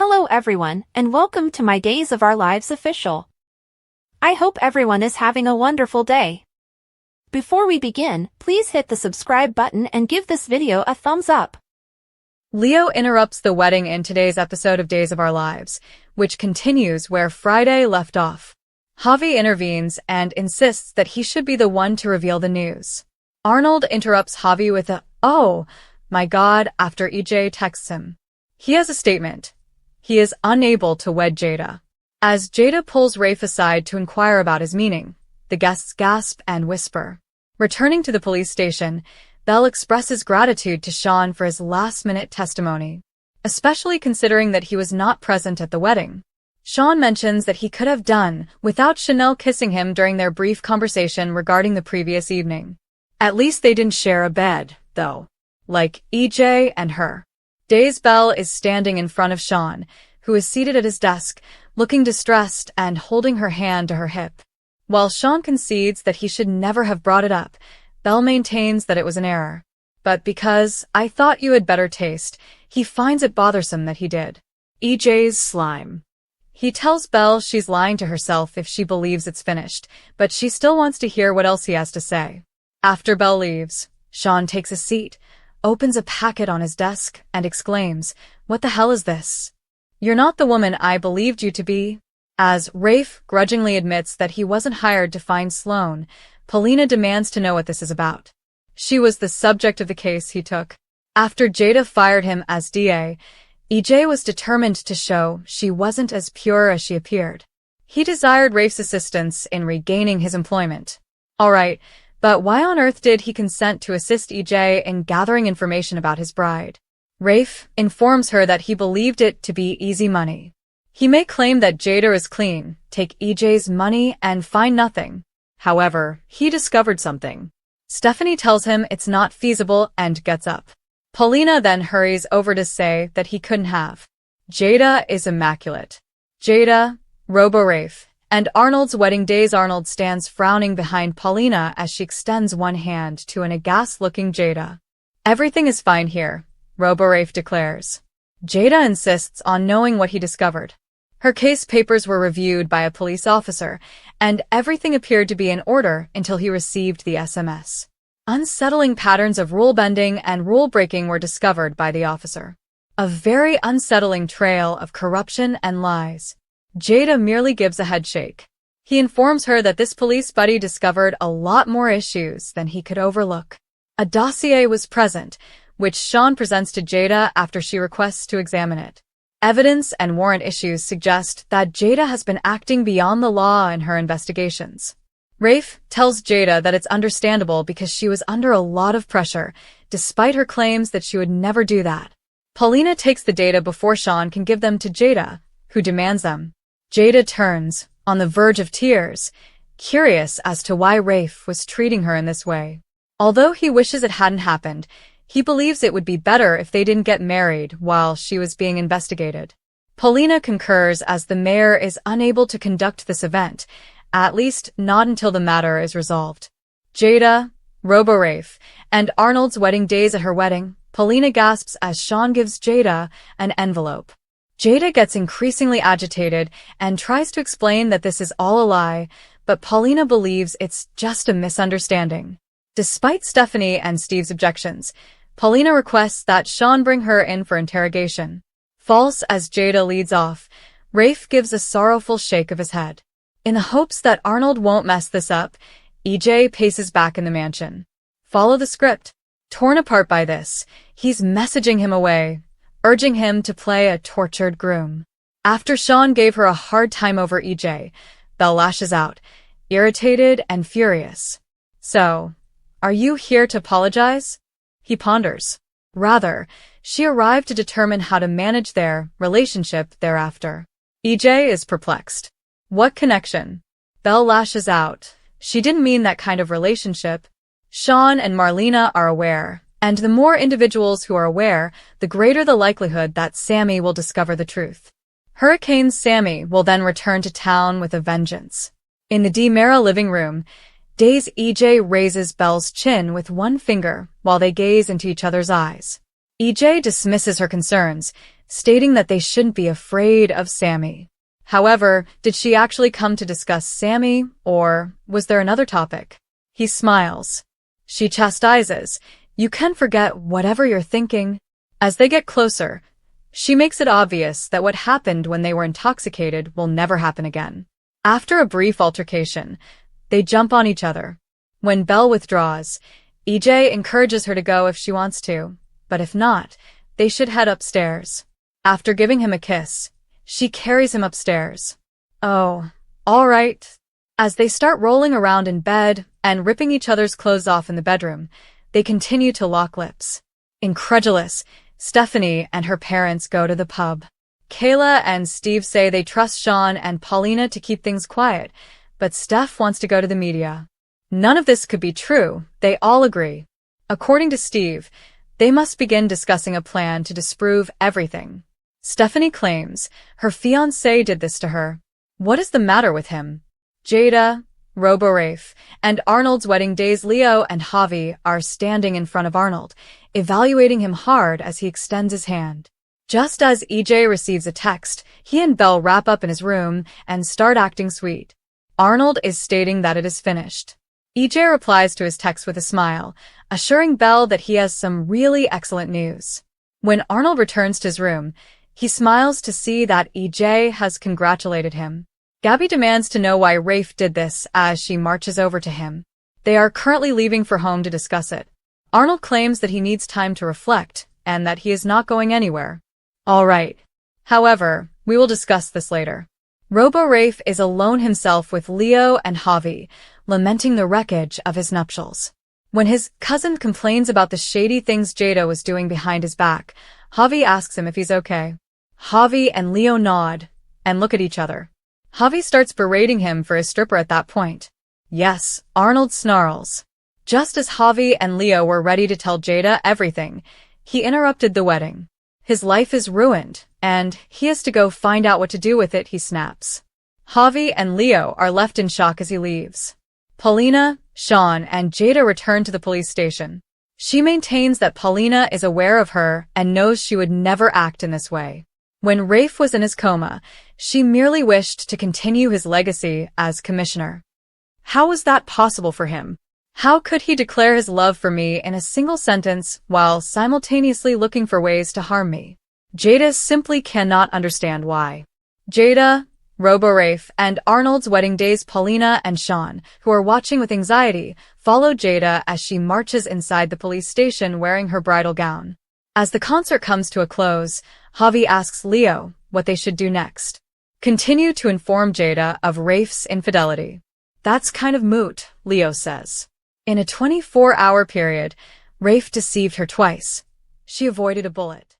Hello everyone, and welcome to my Days of Our Lives official. I hope everyone is having a wonderful day. Before we begin, please hit the subscribe button and give this video a thumbs up. Leo interrupts the wedding in today's episode of Days of Our Lives, which continues where Friday left off. Javi intervenes and insists that he should be the one to reveal the news. Arnold interrupts Javi with a, "Oh, my God," after EJ texts him. He has a statement. He is unable to wed Jada. As Jada pulls Rafe aside to inquire about his meaning, the guests gasp and whisper. Returning to the police station, Belle expresses gratitude to Sean for his last-minute testimony, especially considering that he was not present at the wedding. Sean mentions that he could have done without Chanel kissing him during their brief conversation regarding the previous evening. At least they didn't share a bed, though, like EJ and her. Belle is standing in front of Sean, who is seated at his desk, looking distressed and holding her hand to her hip. While Sean concedes that he should never have brought it up, Belle maintains that it was an error. But because I thought you had better taste, he finds it bothersome that he did. EJ's slime. He tells Belle she's lying to herself if she believes it's finished, but she still wants to hear what else he has to say. After Belle leaves, Sean takes a seat, opens a packet on his desk, and exclaims, "What the hell is this? You're not the woman I believed you to be." As Rafe grudgingly admits that he wasn't hired to find Sloane, Paulina demands to know what this is about. She was the subject of the case he took. After Jada fired him as DA, EJ was determined to show she wasn't as pure as she appeared. He desired Rafe's assistance in regaining his employment. Alright, but why on earth did he consent to assist EJ in gathering information about his bride? Rafe informs her that he believed it to be easy money. He may claim that Jada is clean, take EJ's money, and find nothing. However, he discovered something. Stephanie tells him it's not feasible and gets up. Paulina then hurries over to say that he couldn't have. Jada is immaculate. Jada, Rafe, and Arnold's wedding days. Arnold stands frowning behind Paulina as she extends one hand to an aghast-looking Jada. "Everything is fine here," Rafe declares. Jada insists on knowing what he discovered. Her case papers were reviewed by a police officer, and everything appeared to be in order until he received the SMS. Unsettling patterns of rule-bending and rule-breaking were discovered by the officer. A very unsettling trail of corruption and lies. Jada merely gives a headshake. He informs her that this police buddy discovered a lot more issues than he could overlook. A dossier was present, which Sean presents to Jada after she requests to examine it. Evidence and warrant issues suggest that Jada has been acting beyond the law in her investigations. Rafe tells Jada that it's understandable because she was under a lot of pressure, despite her claims that she would never do that. Paulina takes the data before Sean can give them to Jada, who demands them. Jada turns, on the verge of tears, curious as to why Rafe was treating her in this way. Although he wishes it hadn't happened, he believes it would be better if they didn't get married while she was being investigated. Paulina concurs as the mayor is unable to conduct this event, at least not until the matter is resolved. Jada, Rafe, and Arnold's wedding days. At her wedding, Paulina gasps as Sean gives Jada an envelope. Jada gets increasingly agitated and tries to explain that this is all a lie, but Paulina believes it's just a misunderstanding. Despite Stephanie and Steve's objections, Paulina requests that Sean bring her in for interrogation. False as Jada leads off, Rafe gives a sorrowful shake of his head. In the hopes that Arnold won't mess this up, EJ paces back in the mansion. Follow the script. Torn apart by this, he's messaging him away, urging him to play a tortured groom. After Sean gave her a hard time over EJ, Belle lashes out, irritated and furious. "So, are you here to apologize?" He ponders. Rather, she arrived to determine how to manage their relationship thereafter. EJ is perplexed. "What connection?" Belle lashes out. "She didn't mean that kind of relationship." Sean and Marlena are aware, and the more individuals who are aware, the greater the likelihood that Sammy will discover the truth. Hurricane Sammy will then return to town with a vengeance. In the DiMera living room, Days EJ raises Belle's chin with one finger while they gaze into each other's eyes. EJ dismisses her concerns, stating that they shouldn't be afraid of Sammy. However, did she actually come to discuss Sammy, or was there another topic? He smiles. She chastises, "You can forget whatever you're thinking." As they get closer, she makes it obvious that what happened when they were intoxicated will never happen again. After a brief altercation, they jump on each other. When Belle withdraws, EJ encourages her to go if she wants to, but if not, they should head upstairs. After giving him a kiss, she carries him upstairs. Oh, all right. As they start rolling around in bed and ripping each other's clothes off in the bedroom, they continue to lock lips. Incredulous, Stephanie and her parents go to the pub. Kayla and Steve say they trust Sean and Paulina to keep things quiet, but Steph wants to go to the media. None of this could be true, they all agree. According to Steve, they must begin discussing a plan to disprove everything. Stephanie claims her fiancé did this to her. What is the matter with him? Jada, Rafe, and Arnold's wedding days. Leo and Javi are standing in front of Arnold, evaluating him hard as he extends his hand. Just as EJ receives a text, he and Belle wrap up in his room and start acting sweet. Arnold is stating that it is finished. EJ replies to his text with a smile, assuring Belle that he has some really excellent news. When Arnold returns to his room, he smiles to see that EJ has congratulated him. Gabby demands to know why Rafe did this as she marches over to him. They are currently leaving for home to discuss it. Arnold claims that he needs time to reflect and that he is not going anywhere. All right. However, we will discuss this later. Rafe is alone himself with Leo and Javi, lamenting the wreckage of his nuptials. When his cousin complains about the shady things Jada was doing behind his back, Javi asks him if he's okay. Javi and Leo nod and look at each other. Javi starts berating him for his stripper at that point. Yes, Arnold snarls. Just as Javi and Leo were ready to tell Jada everything, he interrupted the wedding. His life is ruined, and he has to go find out what to do with it, he snaps. Javi and Leo are left in shock as he leaves. Paulina, Sean, and Jada return to the police station. She maintains that Paulina is aware of her and knows she would never act in this way. When Rafe was in his coma, she merely wished to continue his legacy as commissioner. How was that possible for him? How could he declare his love for me in a single sentence while simultaneously looking for ways to harm me? Jada simply cannot understand why. Jada, Rafe, and Arnold's wedding days. Paulina and Sean, who are watching with anxiety, follow Jada as she marches inside the police station wearing her bridal gown. As the concert comes to a close, Javi asks Leo what they should do next. Continue to inform Jada of Rafe's infidelity. That's kind of moot, Leo says. In a 24-hour period, Rafe deceived her twice. She avoided a bullet.